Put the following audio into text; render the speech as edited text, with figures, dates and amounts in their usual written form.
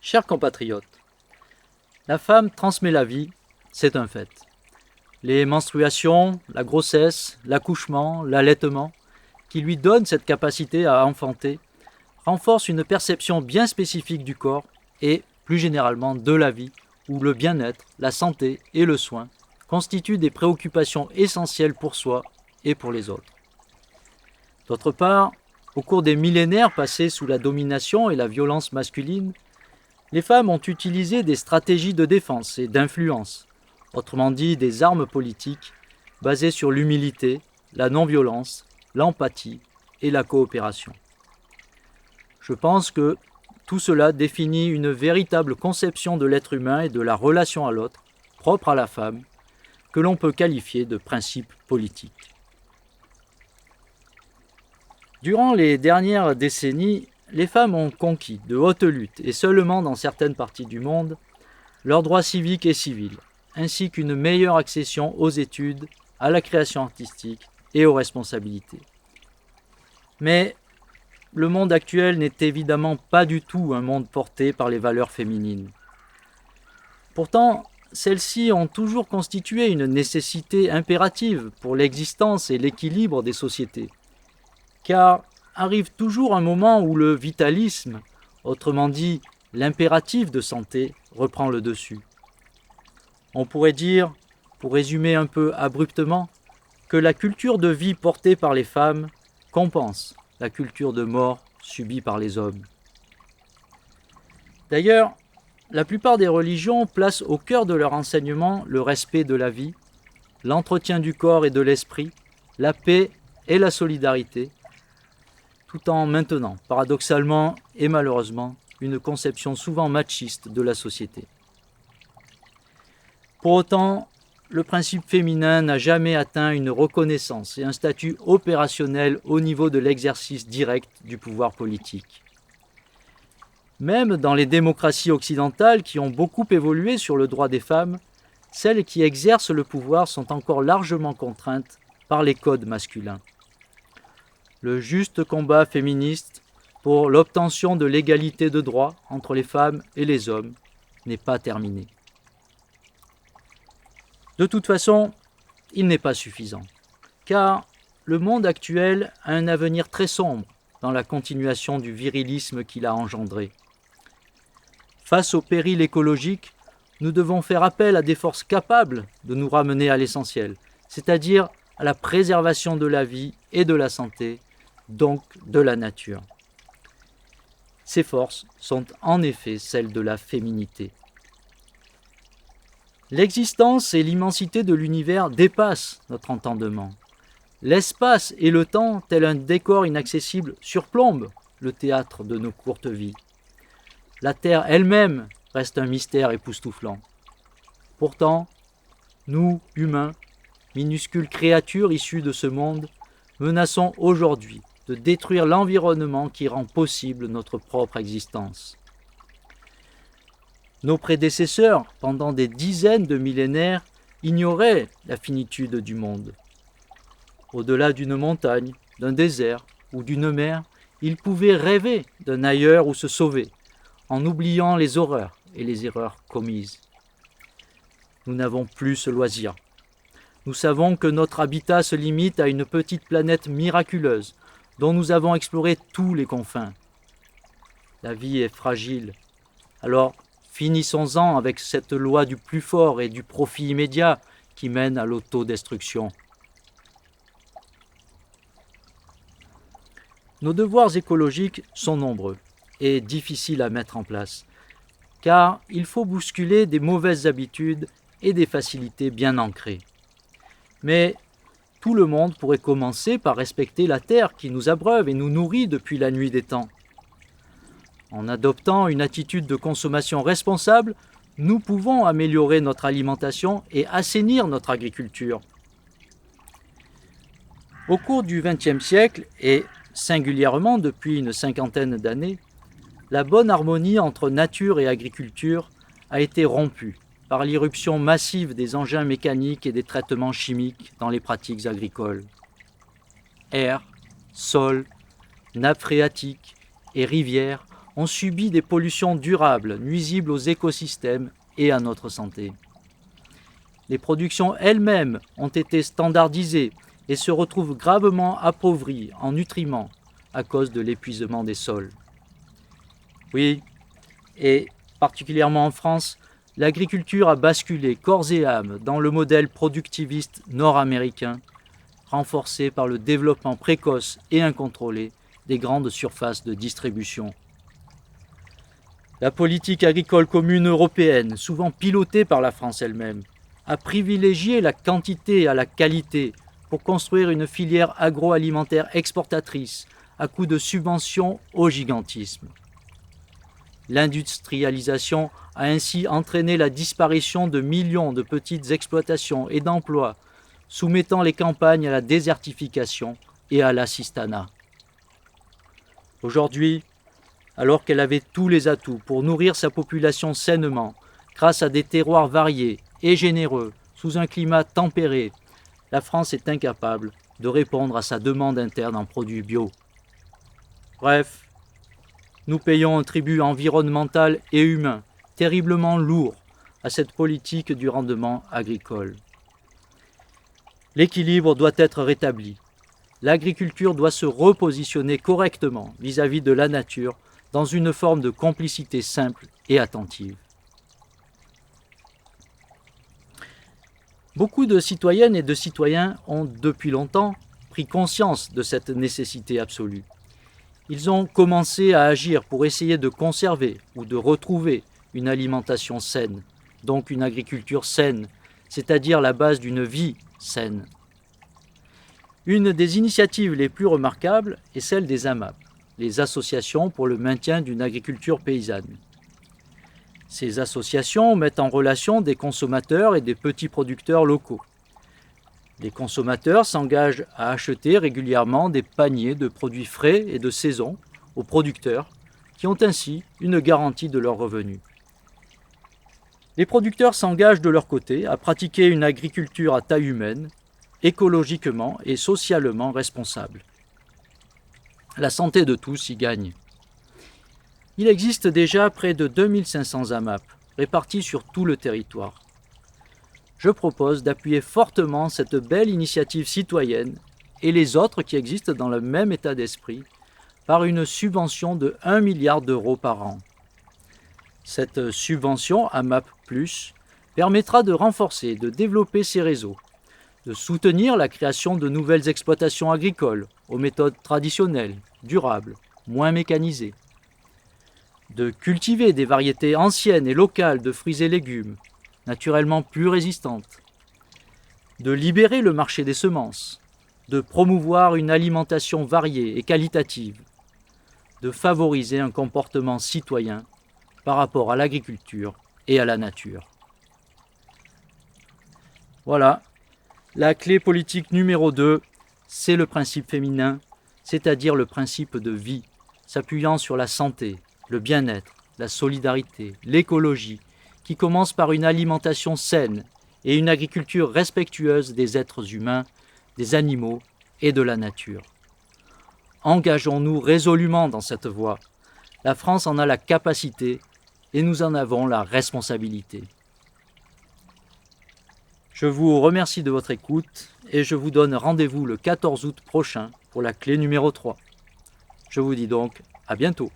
Chers compatriotes, la femme transmet la vie, c'est un fait. Les menstruations, la grossesse, l'accouchement, l'allaitement, qui lui donnent cette capacité à enfanter, renforcent une perception bien spécifique du corps et, plus généralement, de la vie, où le bien-être, la santé et le soin constituent des préoccupations essentielles pour soi et pour les autres. D'autre part, au cours des millénaires passés sous la domination et la violence masculine, les femmes ont utilisé des stratégies de défense et d'influence, autrement dit des armes politiques basées sur l'humilité, la non-violence, l'empathie et la coopération. Je pense que tout cela définit une véritable conception de l'être humain et de la relation à l'autre, propre à la femme, que l'on peut qualifier de principe politique. Durant les dernières décennies, les femmes ont conquis de haute lutte, et seulement dans certaines parties du monde, leurs droits civiques et civils, ainsi qu'une meilleure accession aux études, à la création artistique et aux responsabilités. Mais le monde actuel n'est évidemment pas du tout un monde porté par les valeurs féminines. Pourtant, celles-ci ont toujours constitué une nécessité impérative pour l'existence et l'équilibre des sociétés. Car arrive toujours un moment où le vitalisme, autrement dit l'impératif de santé, reprend le dessus. On pourrait dire, pour résumer un peu abruptement, que la culture de vie portée par les femmes compense la culture de mort subie par les hommes. D'ailleurs, la plupart des religions placent au cœur de leur enseignement le respect de la vie, l'entretien du corps et de l'esprit, la paix et la solidarité, tout en maintenant, paradoxalement et malheureusement, une conception souvent machiste de la société. Pour autant, le principe féminin n'a jamais atteint une reconnaissance et un statut opérationnel au niveau de l'exercice direct du pouvoir politique. Même dans les démocraties occidentales qui ont beaucoup évolué sur le droit des femmes, celles qui exercent le pouvoir sont encore largement contraintes par les codes masculins. Le juste combat féministe pour l'obtention de l'égalité de droits entre les femmes et les hommes n'est pas terminé. De toute façon, il n'est pas suffisant, car le monde actuel a un avenir très sombre dans la continuation du virilisme qu'il a engendré. Face au péril écologique, nous devons faire appel à des forces capables de nous ramener à l'essentiel, c'est-à-dire à la préservation de la vie et de la santé, donc de la nature. Ces forces sont en effet celles de la féminité. L'existence et l'immensité de l'univers dépassent notre entendement. L'espace et le temps, tel un décor inaccessible, surplombent le théâtre de nos courtes vies. La Terre elle-même reste un mystère époustouflant. Pourtant, nous, humains, minuscules créatures issues de ce monde, menaçons aujourd'hui de détruire l'environnement qui rend possible notre propre existence. Nos prédécesseurs, pendant des dizaines de millénaires, ignoraient la finitude du monde. Au-delà d'une montagne, d'un désert ou d'une mer, ils pouvaient rêver d'un ailleurs où se sauver, en oubliant les horreurs et les erreurs commises. Nous n'avons plus ce loisir. Nous savons que notre habitat se limite à une petite planète miraculeuse, dont nous avons exploré tous les confins. La vie est fragile. Alors, finissons-en avec cette loi du plus fort et du profit immédiat qui mène à l'autodestruction. Nos devoirs écologiques sont nombreux et difficiles à mettre en place, car il faut bousculer des mauvaises habitudes et des facilités bien ancrées. Mais tout le monde pourrait commencer par respecter la terre qui nous abreuve et nous nourrit depuis la nuit des temps. En adoptant une attitude de consommation responsable, nous pouvons améliorer notre alimentation et assainir notre agriculture. Au cours du XXe siècle, et singulièrement depuis une cinquantaine d'années, la bonne harmonie entre nature et agriculture a été rompue par l'irruption massive des engins mécaniques et des traitements chimiques dans les pratiques agricoles. Air, sol, nappes phréatiques et rivières ont subi des pollutions durables, nuisibles aux écosystèmes et à notre santé. Les productions elles-mêmes ont été standardisées et se retrouvent gravement appauvries en nutriments à cause de l'épuisement des sols. Oui, et particulièrement en France, l'agriculture a basculé corps et âme dans le modèle productiviste nord-américain, renforcé par le développement précoce et incontrôlé des grandes surfaces de distribution. La politique agricole commune européenne, souvent pilotée par la France elle-même, a privilégié la quantité à la qualité pour construire une filière agroalimentaire exportatrice à coup de subventions au gigantisme. L'industrialisation a ainsi entraîné la disparition de millions de petites exploitations et d'emplois, soumettant les campagnes à la désertification et à l'assistanat. Aujourd'hui, alors qu'elle avait tous les atouts pour nourrir sa population sainement, grâce à des terroirs variés et généreux, sous un climat tempéré, la France est incapable de répondre à sa demande interne en produits bio. Bref, nous payons un tribut environnemental et humain terriblement lourd à cette politique du rendement agricole. L'équilibre doit être rétabli. L'agriculture doit se repositionner correctement vis-à-vis de la nature dans une forme de complicité simple et attentive. Beaucoup de citoyennes et de citoyens ont depuis longtemps pris conscience de cette nécessité absolue. Ils ont commencé à agir pour essayer de conserver ou de retrouver une alimentation saine, donc une agriculture saine, c'est-à-dire la base d'une vie saine. Une des initiatives les plus remarquables est celle des AMAP, les associations pour le maintien d'une agriculture paysanne. Ces associations mettent en relation des consommateurs et des petits producteurs locaux. Les consommateurs s'engagent à acheter régulièrement des paniers de produits frais et de saison aux producteurs qui ont ainsi une garantie de leurs revenus. Les producteurs s'engagent de leur côté à pratiquer une agriculture à taille humaine, écologiquement et socialement responsable. La santé de tous y gagne. Il existe déjà près de 2500 AMAP répartis sur tout le territoire. Je propose d'appuyer fortement cette belle initiative citoyenne et les autres qui existent dans le même état d'esprit par une subvention de 1 milliard d'euros par an. Cette subvention AMAP+, permettra de renforcer et de développer ces réseaux, de soutenir la création de nouvelles exploitations agricoles aux méthodes traditionnelles, durables, moins mécanisées, de cultiver des variétés anciennes et locales de fruits et légumes, naturellement plus résistantes, de libérer le marché des semences, de promouvoir une alimentation variée et qualitative, de favoriser un comportement citoyen par rapport à l'agriculture et à la nature. Voilà, la clé politique numéro 2, c'est le principe féminin, c'est-à-dire le principe de vie, s'appuyant sur la santé, le bien-être, la solidarité, l'écologie, qui commence par une alimentation saine et une agriculture respectueuse des êtres humains, des animaux et de la nature. Engageons-nous résolument dans cette voie. La France en a la capacité et nous en avons la responsabilité. Je vous remercie de votre écoute et je vous donne rendez-vous le 14 août prochain pour la clé numéro 3. Je vous dis donc à bientôt.